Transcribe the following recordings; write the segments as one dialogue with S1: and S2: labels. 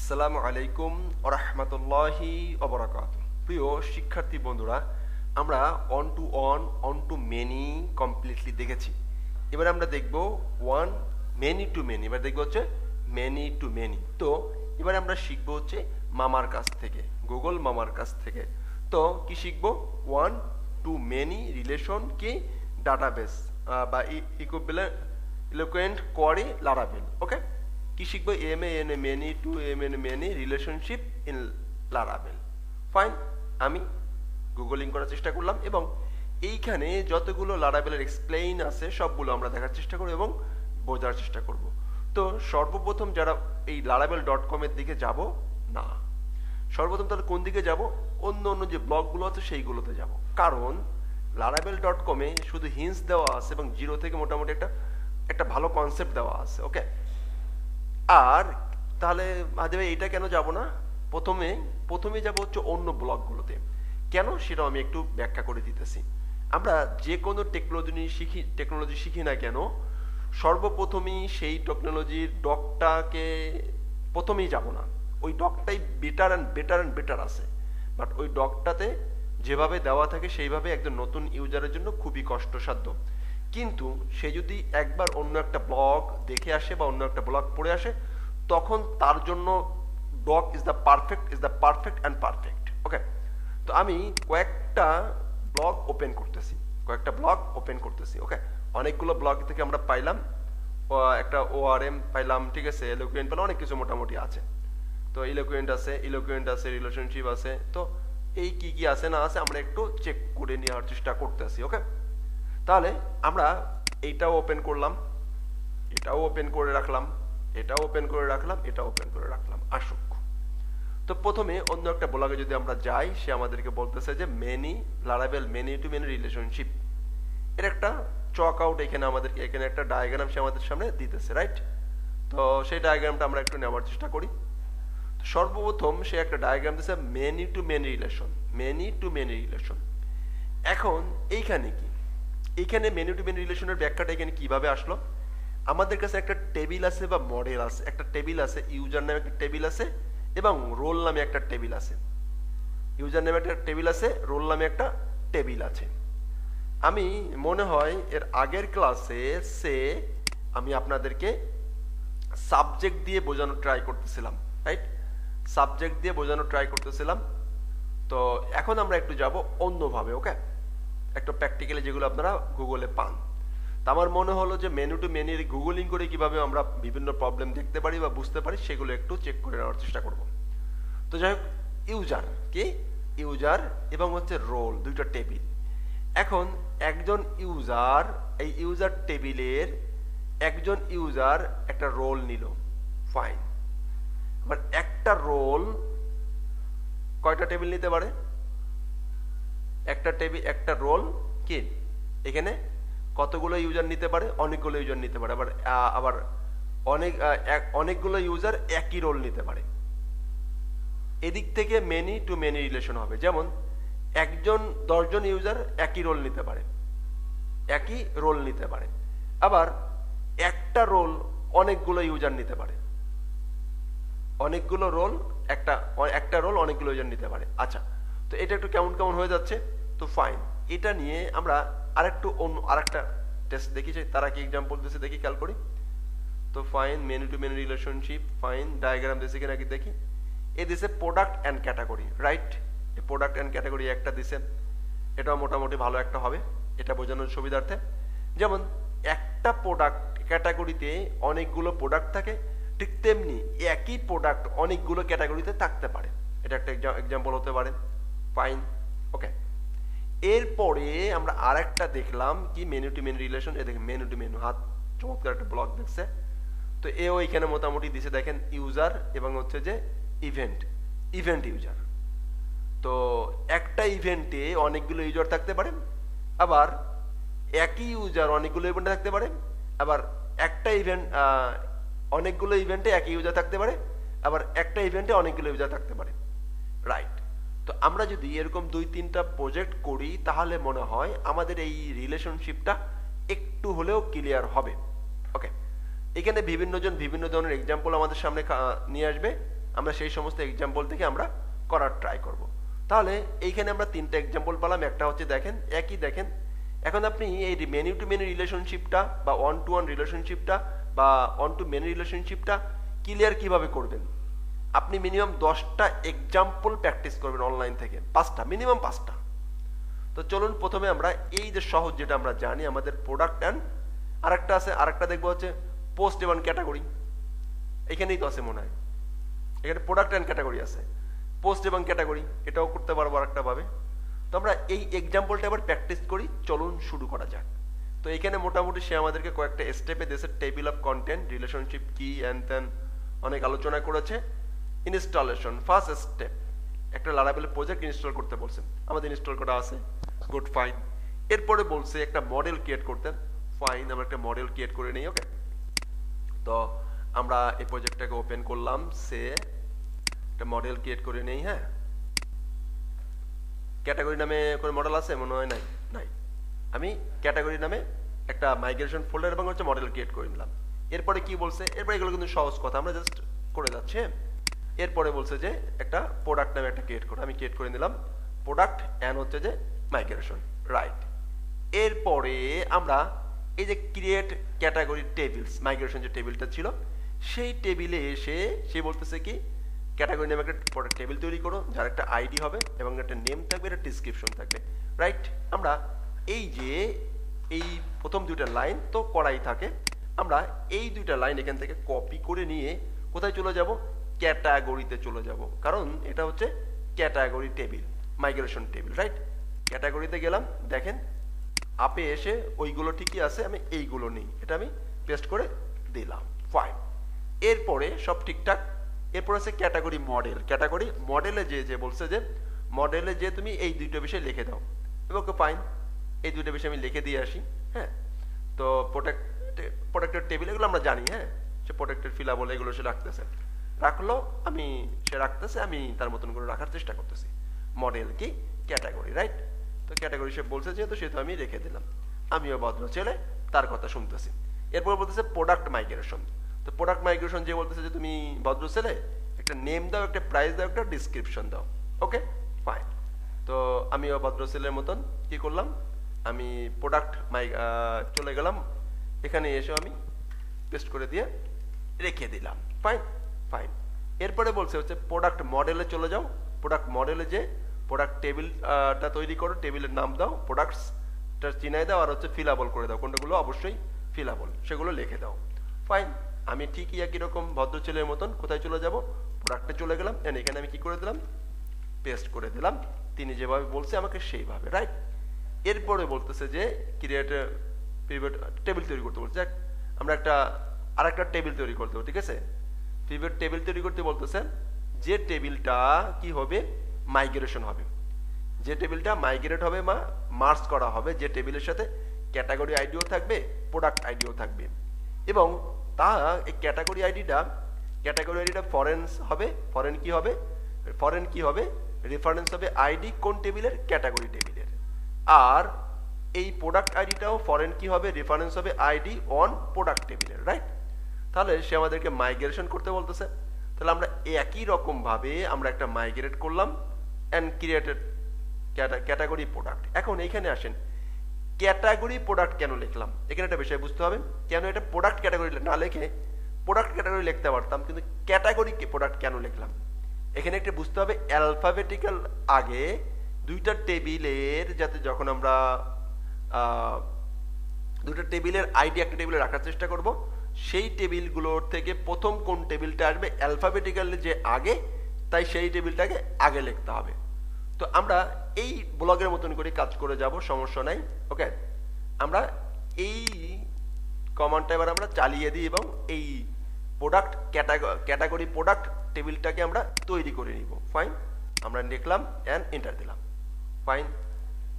S1: আসসালামু আলাইকুম ওয়া রাহমাতুল্লাহি ওয়া বারাকাতুহু। প্রিয় শিক্ষার্থী বন্ধুরা, আমরা অন টু মেনি কমপ্লিটলি দেখেছি। এবার আমরা দেখব ওয়ান মেনি টু মেনি। এবার দেখব হচ্ছে মেনি টু মেনি। তো এবার আমরা শিখব হচ্ছে মামার কাছ থেকে, গুগল মামার কাছ থেকে। তো কি শিখব? ওয়ান টু মেনি রিলেশন কি ডাটাবেস বা ইলোকুয়েন্ট কোয়ারি লারাভেল। ওকে, কি শিখবো? Many two many relationship in Laravel. Fine, আমি গুগলিং করার চেষ্টা করলাম এবং এইখানে যতগুলো লারাভেলের এক্সপ্লেইন আছে সবগুলো আমরা দেখার চেষ্টা করব এবং বোঝার চেষ্টা করব। তো সর্বপ্রথম যারা এই laravel.com এর দিকে যাব না, সর্বপ্রথম তাহলে কোন দিকে যাব? অন্য যে ব্লগগুলো আছে সেইগুলোতে যাব। কারণ laravel.com এ শুধু হিন্টস দেওয়া আছে এবং জিরো থেকে মোটামুটি একটা ভালো কনসেপ্ট দেওয়া আছে। ওকে, আর তাহলে মাঝে এইটা কেন যাব না? প্রথমে যাব হচ্ছে অন্য ব্লগগুলোতে। কেন সেটাও আমি একটু ব্যাখ্যা করে দিতেছি। আমরা যে কোনো টেকনোলজি শিখি না কেন, সর্বপ্রথমেই সেই টেকনোলজির ডকটাকে প্রথমেই যাব না। ওই ডকটাই বেটার আছে, বাট ওই ডকটাতে যেভাবে দেওয়া থাকে সেইভাবে একজন নতুন ইউজারের জন্য খুবই কষ্টসাধ্য। কিন্তু সে যদি একবার অন্য একটা ব্লগ দেখে আসে বা অন্য একটা ব্লগ পড়ে আসে, তখন তার জন্য doc is the perfect and perfect. Okay, তো আমি কয়েকটা ব্লগ ওপেন করতেছি। ওকে, অনেকগুলো ব্লগ থেকে আমরা পাইলাম, একটা ORM পাইলাম, ঠিক আছে, এলোকুয়েন্ট পাইলাম, অনেক কিছু মোটামুটি আছে। তো ইলোকুয়েন্ট আছে, রিলেশনশিপ আছে। তো এই কি আছে না আছে আমরা একটু চেক করে নেওয়ার চেষ্টা করতেছি। ওকে, তাহলে আমরা এইটাও ওপেন করলাম, এটাও ওপেন করে রাখলাম, এটাও ওপেন করে রাখলাম। আসুক। তো প্রথমে অন্য একটা ব্লগে যদি আমরা যাই, সে আমাদেরকে বলতেছে যে Laravel many two many relationship এর একটা চক আউট এখানে একটা ডায়াগ্রাম সে আমাদের সামনে দিতেছে, রাইট? তো সেই ডায়াগ্রামটা আমরা একটু নেওয়ার চেষ্টা করি। তো সর্বপ্রথম সে একটা ডায়াগ্রাম দিচ্ছে মেনি টু মেনি রিলেশন। এখন এইখানে কি? এইখানে মেনি টু মেনি রিলেশনের ব্যাখ্যাটা এখানে কিভাবে আসলো? আমাদের কাছে একটা টেবিল আছে বা মডেল আছে, একটা টেবিল আছে, ইউজার নামে একটা টেবিল আছে এবং রোল নামে একটা টেবিল আছে। ইউজার নামে একটা টেবিল আছে, রোল নামে একটা টেবিল আছে। আমি মনে হয় এর আগের ক্লাসে আমি আপনাদেরকে সাবজেক্ট দিয়ে বোঝানোর ট্রাই করতেছিলাম, রাইট? তো এখন আমরা একটু যাব অন্যভাবে। ওকে, একটা প্র্যাকটিক্যালি যেগুলো আপনারা গুগলে পান। তা আমার মনে হলো যে মেনু টু মেনি গুগলিং করে কিভাবে আমরা বিভিন্ন প্রবলেম দেখতে পারি বা বুঝতে পারি সেগুলো একটু চেক করে নেওয়ার চেষ্টা করব। তো যাই হোক, ইউজার এবং হচ্ছে রোল, দুইটা টেবিল। এখন একজন ইউজার, এই ইউজার টেবিলের একজন ইউজার একটা রোল নিল, ফাইন। আবার একটা কয়টা টেবিল নিতে পারে? একটা রোল কি এখানে কতগুলো ইউজার নিতে পারে? অনেকগুলো ইউজার নিতে পারে। আবার অনেকগুলো ইউজার একই রোল নিতে পারে। এদিক থেকে মেনি টু মেনি রিলেশন হবে। যেমন 10 জন ইউজার একই রোল নিতে পারে। আবার একটা রোল অনেকগুলো ইউজার নিতে পারে। একটা রোল অনেকগুলো ইউজার নিতে পারে। আচ্ছা, তো এটা একটু কেমন হয়ে যাচ্ছে। তো ফাইন, এটা নিয়ে আমরা আরেকটা টেস্ট দেখি, তারা কি এক্সাম্পল দিচ্ছে দেখি, খেয়াল করি। তো fine, many two many relationship, fine, diagram দিছে কিনা দেখি। এ দিছে product and category, right? Product and category একটা দিছে, এটাও মোটামুটি ভালো একটা হবে এটা বোঝানোর সুবিধার্থে। যেমন একটা প্রোডাক্ট ক্যাটাগরিতে অনেকগুলো প্রোডাক্ট থাকে, ঠিক তেমনি একই প্রোডাক্ট অনেকগুলো ক্যাটাগরিতে থাকতে পারে। এটা একটা এক্সাম্পল হতে পারে। ফাইন, ওকে। এরপরে আমরা আরেকটা দেখলাম কি মেনু টু মেনু রিলেশন। এ দেখেন মেনু টু মেনু, হাত চমৎকার একটা ব্লগ দেখছে। তো এও এখানে মোটামুটি দিছে, দেখেন ইউজার এবং হচ্ছে যে ইভেন্ট ইউজার। তো একটা ইভেন্টে অনেকগুলো ইউজার থাকতে পারে, আবার একই ইউজার অনেকগুলো ইভেন্টে থাকতে পারে, আবার অনেকগুলো ইভেন্টে একই ইউজার থাকতে পারে, আবার একটা ইভেন্টে অনেকগুলো ইউজার থাকতে পারে, রাইট? তো আমরা যদি এরকম 2-3টা প্রজেক্ট করি তাহলে মনে হয় আমাদের এই রিলেশনশিপটা একটু হলেও ক্লিয়ার হবে। ওকে, এখানে বিভিন্ন জন বিভিন্ন ধরনের এক্সাম্পল আমাদের সামনে নিয়ে আসবে, আমরা সেই সমস্ত এক্সাম্পল থেকে আমরা করার ট্রাই করব। তাহলে এইখানে আমরা তিনটা এক্সাম্পল পেলাম। একটা হচ্ছে দেখেন একই দেখেন, এখন আপনি এই মেনি টু মেনি রিলেশনশিপটা বা ওয়ান টু ওয়ান রিলেশনশিপটা বা ওয়ান টু মেনি রিলেশনশিপটা ক্লিয়ার কিভাবে করবেন। আপনি মিনিমাম 10টা এক্সাম্পল প্র্যাকটিস করবেন অনলাইন থেকে, 5টা, মিনিমাম 5টা। তো চলুন প্রথমে আমরা এই যে সহজ যেটা আমরা জানি আমাদের প্রোডাক্ট অ্যান্ড আরেকটা আছে, আরেকটা দেখবো হচ্ছে পোস্ট এবং ক্যাটাগরি। এখানেই তো আছে মনে হয়, এখানে প্রোডাক্ট অ্যান্ড ক্যাটাগরি আছে, পোস্ট এবং ক্যাটাগরি এটাও করতে পারবো আরেকটা ভাবে। তো আমরা এই এক্সাম্পলটা আবার প্র্যাকটিস করি, চলুন শুরু করা যাক। তো এখানে মোটামুটি সে আমাদেরকে কয়েকটা স্টেপে দিয়েছে, টেবিল অফ কন্টেন্ট, রিলেশনশিপ কি অ্যান্ড দেন অনেক আলোচনা করেছে। ইনস্টলেশন, ফার্স্ট স্টেপ, একটা লারাভেল প্রজেক্ট ইনস্টল করতে বলছেন, আমাদের ইনস্টল করা আছে, গুড ফাইন। এরপরে বলছে একটা মডেল ক্রিয়েট করতে, ফাইন, আমরা একটা মডেল ক্রিয়েট করে নিই। ওকে, তো আমরা এই প্রজেক্টটাকে ওপেন করলাম, সে একটা মডেল ক্রিয়েট করে নেই। হ্যাঁ, ক্যাটাগরি নামে কোনো মডেল আছে মনে হয়, নাই নাই। আমি ক্যাটাগরি নামে একটা মাইগ্রেশন ফোল্ডার এবং হচ্ছে মডেল ক্রিয়েট করে নিলাম। এরপরে কি বলছে, এরপরে এগুলো কিন্তু সহজ কথা, আমরা জাস্ট করে যাচ্ছি। এরপরে বলছে যে একটা প্রোডাক্ট নামে একটা ক্রিয়েট করো, আমি ক্রিয়েট করে নিলাম প্রোডাক্ট অ্যান্ড হচ্ছে যে মাইগ্রেশন, রাইট। এরপরে আমরা এই যে ক্রিয়েট ক্যাটাগরি টেবিলস, মাইগ্রেশন যে টেবিলটা ছিল সেই টেবিলে এসে সে বলতেছে কি ক্যাটাগরি নামে একটা প্রোডাক্ট টেবিল তৈরি করো, যার একটা আইডি হবে এবং একটা নেম থাকবে, একটা ডিসক্রিপশন থাকবে, রাইট। আমরা এই যে এই প্রথম দুইটা লাইন তো করাই থাকে, আমরা এই দুইটা লাইন এখান থেকে কপি করে নিয়ে কোথায় চলে যাব, ক্যাটাগরিতে চলে যাব, কারণ এটা হচ্ছে category table, migration table, right. ক্যাটাগরিতে গেলাম, দেখেন আপে এসে ওইগুলো ঠিকই আছে, আমি এইগুলো নেই, এটা আমি পেস্ট করে দিলাম, ফাইন। এরপরে সব ঠিকঠাক। এরপর আছে ক্যাটাগরি মডেল, ক্যাটাগরি মডেলে যে বলছে যে মডেলে যে তুমি এই দুইটা বিষয় লিখে দাও, ওকে ফাইন, এই দুইটা বিষয় আমি লিখে দিয়ে আসি। হ্যাঁ, তো প্রোডাক্টের টেবিল এগুলো আমরা জানি, হ্যাঁ, সে প্রোডাক্টের ফিলাবল এগুলো সে রাখতেছে, রাখলো, সে রাখতেছে, আমি তার মতন করে রাখার চেষ্টা করতেছি। মডেল কি ক্যাটাগরি, রাইট। তো ক্যাটাগরি সে বলছে যেহেতু সেহেতু আমি রেখে দিলাম, আমিও ভদ্র ছেলে, তার কথা শুনতেছি। এরপর বলতেছে প্রোডাক্ট মাইগ্রেশন, তো প্রোডাক্ট মাইগ্রেশন যে বলতেছে যে তুমি ভদ্র ছেলে একটা নেম দাও, একটা প্রাইস দাও, একটা ডিসক্রিপশন দাও, ওকে ফাইন। তো আমিও ভদ্র ছেলের মতন কি করলাম, আমি প্রোডাক্ট চলে গেলাম, এখানে এসে আমি পেস্ট করে দিয়ে রেখে দিলাম, ফাইন ফাইন। এরপরে বলছে হচ্ছে প্রোডাক্ট মডেলে চলে যাও, প্রোডাক্ট মডেলে যে প্রোডাক্ট টেবিলটা তৈরি করো, টেবিলের নাম দাও, প্রোডাক্টসটা চিনাই দাও, আর হচ্ছে ফিলাবল করে দাও, কোনটাগুলো অবশ্যই ফিলাবল সেগুলো লিখে দাও, ফাইন। আমি ঠিকই একই রকম ভদ্র ছেলের মতন কোথায় চলে যাব, প্রোডাক্টে চলে গেলাম, এখানে আমি কি করে দিলাম, পেস্ট করে দিলাম, তিনি যেভাবে বলছে আমাকে সেইভাবে, রাইট। এরপরে বলতেছে যে ক্রিয়েট পিভট টেবিল তৈরি করতে বলছে, আমরা আরেকটা টেবিল তৈরি করতে হবে, ঠিক আছে। পিভট টেবিল তৈরি করতে বলতেছে যে টেবিলটা কি হবে, মাইগ্রেশন হবে, যে টেবিলটা মাইগ্রেট হবে বা মার্জ করা হবে, যে টেবিলের সাথে ক্যাটাগরি আইডিও থাকবে, প্রোডাক্ট আইডিও থাকবে, এবং তা এই ক্যাটাগরি আইডিটা ফরেন্স হবে, ফরেন কি হবে রেফারেন্স হবে আইডি কোন টেবিলের, ক্যাটাগরি টেবিলের। আর এই প্রোডাক্ট আইডিটাও ফরেন কি হবে, রেফারেন্স হবে আইডি অন প্রোডাক্ট টেবিলের, রাইট। তাহলে সে আমাদেরকে মাইগ্রেশন করতে বলতেছে, তাহলে আমরা একই রকম ভাবে আমরা একটা মাইগ্রেট করলাম অ্যান্ড ক্রিয়েটেড ক্যাটাগরি প্রোডাক্ট। এখন এইখানে আসেন, ক্যাটাগরি প্রোডাক্ট কেন লিখলাম, এখানে একটা বিষয় বুঝতে হবে, কেন এটা প্রোডাক্ট ক্যাটাগরি না লিখে প্রোডাক্ট ক্যাটাগরি লিখতে পারতাম, কিন্তু ক্যাটাগরি প্রোডাক্ট কেন লিখলাম, এখানে একটা বুঝতে হবে অ্যালফাবেটিক্যাল আগে দুইটা টেবিলের, যাতে যখন আমরা দুটো টেবিলের আইডি একটা টেবিলে রাখার চেষ্টা করব, সেই টেবিলগুলোর থেকে প্রথম কোন টেবিলটা আসবে অ্যালফাবেটিক্যালি যে আগে, তাই সেই টেবিলটাকে আগে লিখতে হবে। তো আমরা এই ব্লগের মতন করে কাজ করে যাব, সমস্যা নাই, ওকে। আমরা এই কমান্ডটা এবার আমরা চালিয়ে দিই এবং এই প্রোডাক্ট ক্যাটাগরি প্রোডাক্ট টেবিলটাকে আমরা তৈরি করে নিব, ফাইন। আমরা লিখলাম অ্যান্ড এন্টার দিলাম, ফাইন,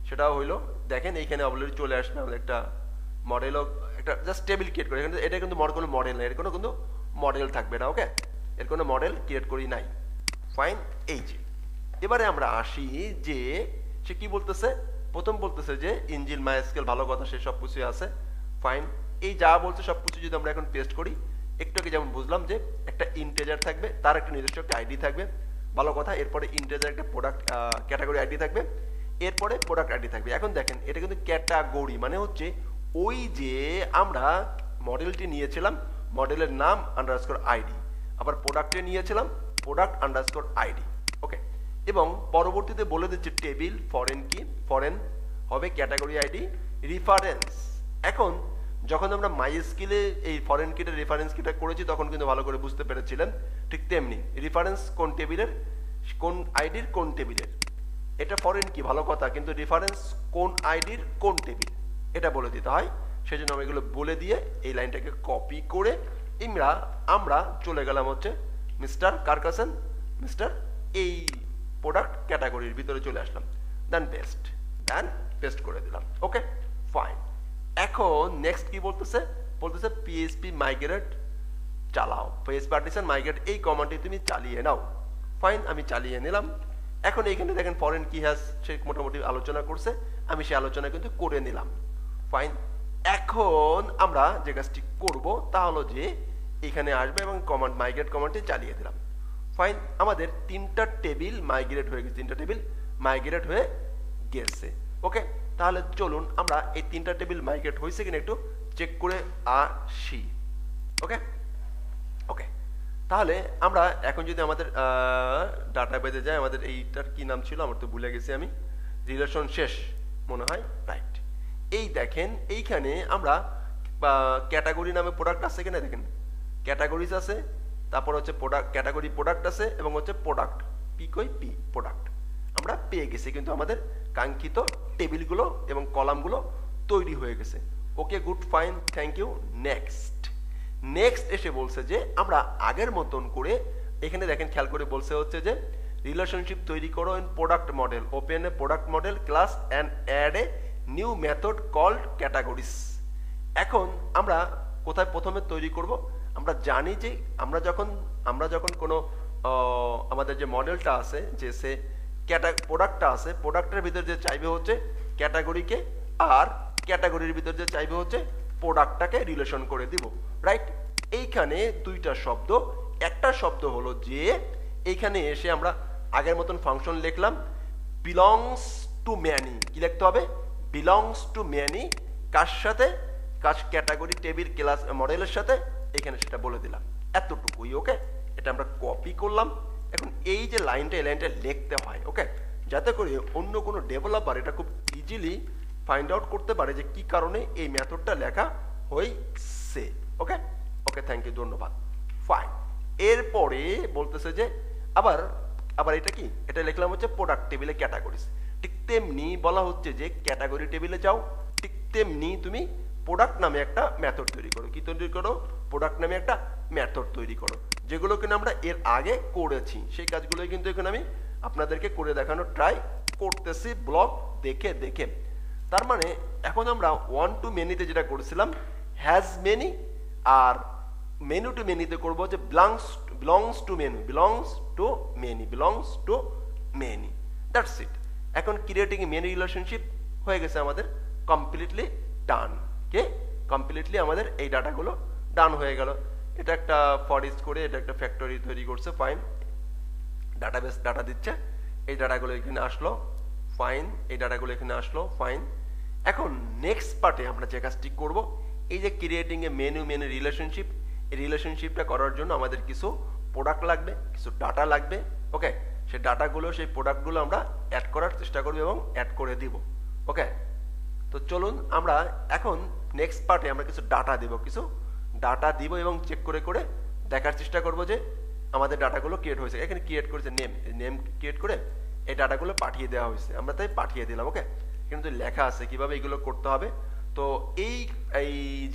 S1: সেটাও হইলো। দেখেন এইখানে অলরেডি চলে আসবে আমাদের একটা মডেলও, একটা জাস্ট টেবিল ক্রিয়েট করে, এটা কিন্তু কোনো মডেল নেই, এর কোনো মডেল থাকবে না, ওকে, এর কোনো মডেল ক্রিয়েট করি নাই, ফাইন। এই যে এবারে আমরা আসি যে সে কি বলতেছে, প্রথম বলতেছে যে ইঞ্জিল মাইস্কেল ভালো কথা, সে সব কিছু আছে, ফাইন। এই যা বলছে সব কিছু যদি আমরা এখন পেস্ট করি, একটু আগে যেমন বুঝলাম যে একটা ইন্টিজার থাকবে, তার একটা নিজস্ব একটা আইডি থাকবে, ভালো কথা। এরপরে ইন্টিজার একটা প্রোডাক্ট ক্যাটাগরি আইডি থাকবে, এরপরে প্রোডাক্ট আইডি থাকবে। এখন দেখেন এটা কিন্তু ক্যাটাগরি মানে হচ্ছে ওই যে আমরা মডেলটি নিয়েছিলাম, মডেলের নাম আন্ডারস্কোর আইডি, আবার প্রোডাক্টে নিয়েছিলাম প্রোডাক্ট আন্ডারস্কোর আইডি। ওকে, এবং পরবর্তীতে বলে দিচ্ছে টেবিল ফরেন কি, ফরেন হবে ক্যাটাগরি আইডি রেফারেন্স। এখন যখন আমরা মাই স্কিলে এই ফরেন কিটা রেফারেন্স কিটা করেছি তখন কিন্তু ভালো করে বুঝতে পেরেছিলেন। ঠিক তেমনি রেফারেন্স কোন টেবিলের, কোন আইডির কোন টেবিলের, এটা ফরেন কি ভালো কথা, কিন্তু রেফারেন্স কোন আইডির কোন টেবিল এটা বলে দিতে হয়। সেই জন্য আমরা এগুলো বলে দিয়ে এই লাইনটাকে কপি করে আমরা চলে গেলাম হচ্ছে মিস্টার কার কাছে, মিস্টার এই প্রোডাক্ট ক্যাটাগরির ভিতরে চলে আসলাম, দেন পেস্ট করে দিলাম। Okay fine. এখন নেক্সট কি বলতেছে, বলতেছে পিএইচপি মাইগ্রেট চালাও, পিএইচপি পার্টিশন মাইগ্রেট এই কমান্ডটি তুমি চালিয়ে নাও। ফাইন, আমি চালিয়ে নিলাম। এখন এইখানে দেখেন ফরেন কি হ্যাজ সে মোটামুটি আলোচনা করছে, আমি সেই আলোচনা কিন্তু করে নিলাম। ফাইন, এখন আমরা যে কাজটি করব তা হলো যে এখানে আসবে এবং কমান্ড মাইগ্রেট কমান্ডটি চালিয়ে দিলাম। ফাইন, আমাদের তিনটা টেবিল মাইগ্রেট হয়ে গেছে, তিনটা টেবিল মাইগ্রেট হয়ে গেছে। ওকে, তাহলে চলুন আমরা এই তিনটা টেবিল মাইগ্রেট হয়েছে কিনা একটু চেক করে আসি। ওকে ওকে, তাহলে আমরা এখন যদি আমাদের ডাটাবেজে যাই, আমাদের এইটার কি নাম ছিল আমার তো ভুলে গেছি আমি, রিলেশন শেষ মনে হয়, রাইট। এই দেখেন এইখানে আমরা ক্যাটাগরি নামে প্রোডাক্ট আছে কিনা দেখেন, ক্যাটাগরিজ আছে, তারপর হচ্ছে প্রোডাক্ট ক্যাটাগরি প্রোডাক্ট আছে এবং হচ্ছে প্রোডাক্ট পি প্রোডাক্ট আমরা পেয়ে গেছি, কিন্তু আমাদের কাঙ্ক্ষিত টেবিলগুলো এবং কলামগুলো তৈরি হয়ে গেছে। Okay good fine, thank you. Next এসে বলছে যে আমরা আগের মতন করে এখানে দেখেন খেয়াল করে বলছে হচ্ছে যে রিলেশনশিপ তৈরি করো in product model, open a product model class and add a new method called categories. এখন আমরা কোথায় প্রথমে তৈরি করব, আমরা জানি যে আমরা যখন কোনো আমাদের যে মডেলটা আছে যে সে প্রোডাক্টটা আছে, প্রোডাক্টের ভিতরে যে চাইবে হচ্ছে ক্যাটাগরিকে, আর ক্যাটাগরির ভিতরে যে চাইবে হচ্ছে প্রোডাক্টটাকে রিলেশন করে দিব, রাইট। এইখানে দুইটা শব্দ, একটা শব্দ হলো যে এইখানে এসে আমরা আগের মতন ফাংশন লিখলাম বিলংস টু ম্যানি, কি লিখতে হবে, বিলংস টু ম্যানি, কার সাথে, ক্যাটাগরি টেবিল ক্লাস মডেলের সাথে, এখানে সেটা বলে দিলাম, এতটুকুই। ওকে, এটা আমরা কপি করলাম। এখন এই যে লাইনটা, এই লাইনটা লিখতে হয়, ওকে, যাতে করে অন্য কোনো ডেভেলপার এটা খুব ইজিলি ফাইন্ড আউট করতে পারে যে কি কারণে এই মেথডটা লেখা হয়েছে। ওকে ওকে, থ্যাংক ইউ, ধন্যবাদ। ফাইন, এরপরে বলতেছে যে আবার এটা কি, এটা লিখলাম হচ্ছে প্রোডাক্ট টেবিলে ক্যাটাগরিজ। ঠিক তেমনি বলা হচ্ছে যে ক্যাটাগরি টেবিলে যাও, ঠিক তেমনি তুমি প্রোডাক্ট নামে একটা মেথড তৈরি করো। কি তৈরি করো, প্রোডাক্ট নামে একটা মেথড তৈরি করো, যেগুলো কিনা আমরা এর আগে করেছি, সেই কাজগুলোই কিন্তু এখানে আমি আপনাদেরকে করে দেখানোর ট্রাই করতেছি ব্লগ দেখে দেখে। তার মানে এখন আমরা ওয়ান টু মেনিতে যেটা করেছিলাম হ্যাজ মেনি, আর মেনু টু মেনিতে করবো যে belongs to many, that's it. এখন ক্রিয়েটিং মেনি রিলেশনশিপ হয়ে গেছে আমাদের কমপ্লিটলি ডান। কমপ্লিটলি আমাদের এই ডাটাগুলো ডান হয়ে গেল। এটা একটা ফর ইচ করে এটা একটা ফ্যাক্টরি তৈরি করছে, ফাইন। ডাটাবেস ডাটা দিচ্ছে, এই ডাটাগুলো এখানে আসলো, ফাইন। এই ডাটাগুলো এখানে আসলো, ফাইন। এখন নেক্সট পার্টে আমরা যে কাজটি করব, এই যে ক্রিয়েটিং এ মেনু রিলেশনশিপ, এই রিলেশনশিপটা করার জন্য আমাদের কিছু প্রোডাক্ট লাগবে, কিছু ডাটা লাগবে। ওকে, সেই ডাটাগুলো, সেই প্রোডাক্টগুলো আমরা অ্যাড করার চেষ্টা করব এবং অ্যাড করে দিব। ওকে, তো চলুন আমরা এখন নেক্সট পার্টে আমরা কিছু ডাটা দিব এবং চেক করে করে দেখার চেষ্টা করব যে আমাদের ডাটাগুলো ক্রিয়েট হয়েছে। এখানে ক্রিয়েট করেছে নেম ক্রিয়েট করে এই ডাটাগুলো পাঠিয়ে দেওয়া হয়েছে, আমরা তাই পাঠিয়ে দিলাম। ওকে, কিন্তু লেখা আছে কিভাবে এগুলো করতে হবে। তো এই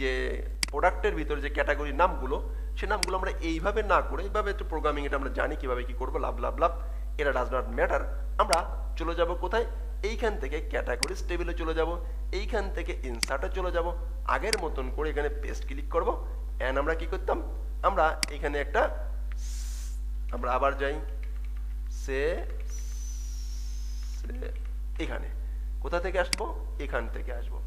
S1: যে প্রোডাক্টের ভিতরে যে ক্যাটাগরির নামগুলো, সে নামগুলো আমরা এইভাবে না করে এইভাবে একটু প্রোগ্রামিং, এটা আমরা জানি কিভাবে কি করবো, লাভ এটা ডাজ নট ম্যাটার। আমরা চলে যাব কোথায়, এইখান থেকে ক্যাটাগরিজ টেবিলে চলে যাব, এইখান থেকে ইনসার্টে চলে যাব, আগের মতন করে এখানে পেস্ট ক্লিক করব। এন্ড আমরা কি করতাম, আমরা এখানে একটা, আমরা আবার যাই এখানে, কোথা থেকে আসবো, এখান থেকে আসবো।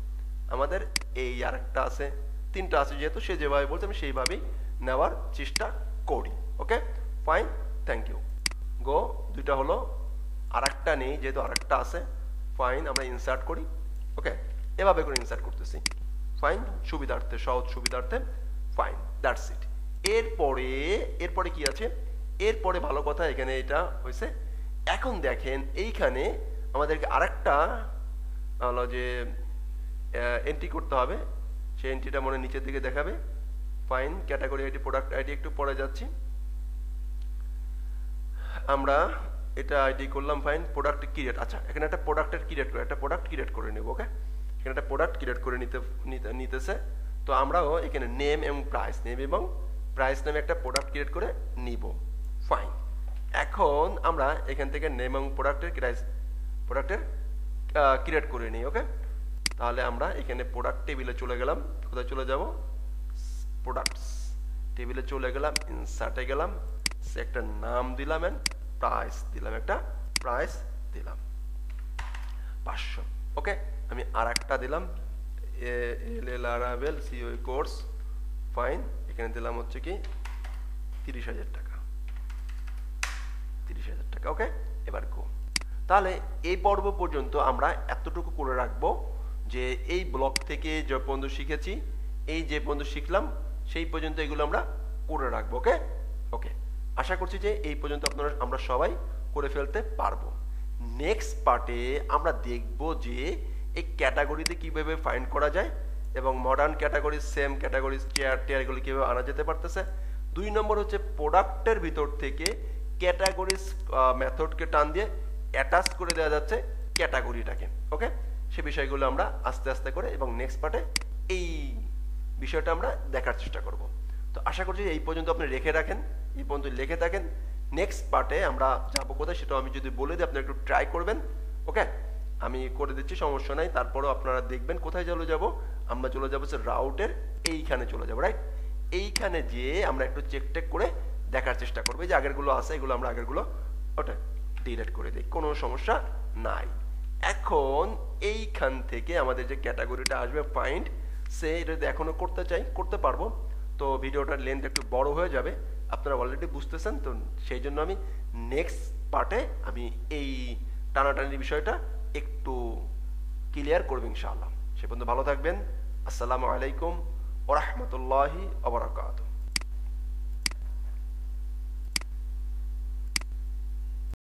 S1: আমাদের এই আরেকটা আছে, তিনটা আছে, যেহেতু সে যেভাবে বলছে আমি সেইভাবেই নেওয়ার চেষ্টা করি। Okay fine, thank you. Go, দুইটা হলো, আরেকটা নেই, যেহেতু আরেকটা আছে। ফাইন, আমরা ইনসার্ট করি। ওকে, এভাবে করে ইনসার্ট করতেছি। ফাইন, সুবিধার্থে, সহজ সুবিধার্থে। Fine, that's it. এরপরে কি আছে? এরপরে ভালো কথা এখানে এটা হয়েছে। এখন দেখেন এইখানে আমাদেরকে আরেকটা হলো যে এন্ট্রি করতে হবে। সেই এন্ট্রিটা মনে নিচের দিকে দেখাবে। Fine, category ID, product ID, একটু পরে যাচ্ছি আমরা। এটা আইডি করলাম। Fine, product create. আচ্ছা, এখানে একটা প্রোডাক্টের ক্রিয়েট করে, একটা প্রোডাক্ট ক্রিয়েট করে নেব। ওকে, এখানে একটা প্রোডাক্ট ক্রিয়েট করে নিতেছে। তো আমরাও এখানে নেম এবং প্রাইস নামে একটা প্রোডাক্ট ক্রিয়েট করে নিব। ফাইন, এখন আমরা এখান থেকে নেম এবং প্রোডাক্টের ক্রিয়েট করে নিই। ওকে, তাহলে আমরা এখানে প্রোডাক্ট টেবিলে চলে গেলাম। কোথায় চলে যাব? প্রোডাক্টস টেবিলে চলে গেলাম, ইনসার্টে গেলাম, একটা নাম দিলাম এন্ড প্রাইস দিলাম, একটা প্রাইস দিলাম 500। ওকে, আমি আর একটা দিলাম Laravel COE কোর্স। ফাইন, এখানে দিলাম হচ্ছে কি 30,000 টাকা। 30,000 টাকা। ওকে, এবার গো। তাহলে এই পর্ব পর্যন্ত আমরা এতটুকু করে রাখবো যে এই ব্লক থেকে যে পর্যন্ত শিখেছি, এই যে পর্যন্ত শিখলাম সেই পর্যন্ত এগুলো আমরা করে রাখবো। ওকে ওকে, আশা করছি যে এই পর্যন্ত আমরা সবাই করে ফেলতে পারবো। নেক্সট পার্টে আমরা দেখব যে এই ক্যাটাগরিতে কিভাবে ফাইন্ড করা যায় এবং modern category, same category, chair এগুলো কিভাবে আনা যেতে পারতেছে। 2 নম্বর হচ্ছে প্রোডাক্টের ভিতর থেকে ক্যাটাগরিজ মেথডকে টান দিয়ে অ্যাটাচ করে দেওয়া যাচ্ছে ক্যাটাগরিটাকে। ওকে, সে বিষয়গুলো আমরা আস্তে আস্তে করে এবং নেক্সট পার্টে এই বিষয়টা আমরা দেখার চেষ্টা করব। তো আশা করছি এই পর্যন্ত আপনি রেখে রাখেন, এই পর্যন্ত লিখে থাকেন। নেক্সট পার্টে আমরা যাবো কোথায় সেটাও আমি যদি বলে দিই, আপনারা একটু ট্রাই করবেন। ওকে, আমি করে দিচ্ছি, সমস্যা নাই। তারপরেও আপনারা দেখবেন কোথায় চলে যাব। আমরা চলে যাবো যে রাউটের এইখানে চলে যাবো, রাইট? এইখানে যেয়ে আমরা একটু চেক করে দেখার চেষ্টা করবো যে আগেরগুলো আছে, এগুলো আমরা আগেরগুলো ওটা ডিলিট করে দিই, কোনো সমস্যা নাই। এখন এইখান থেকে আমাদের যে ক্যাটাগরিটা আসবে ফাইন্ড, সে এটা যদি এখনো করতে চাই করতে পারবো। তো ভিডিওটার লেন্থ একটু বড় হয়ে যাবে, আপনারা অলরেডি বুঝতেছেন। তো সেই জন্য আমি নেক্সট পার্টে আমি এই টানাটানির বিষয়টা একটু ক্লিয়ার করব ইনশাআল্লাহ। সে পর্যন্ত ভালো থাকবেন। আসসালামু আলাইকুম ওয়া রাহমাতুল্লাহি ওয়া বারাকাতুহু।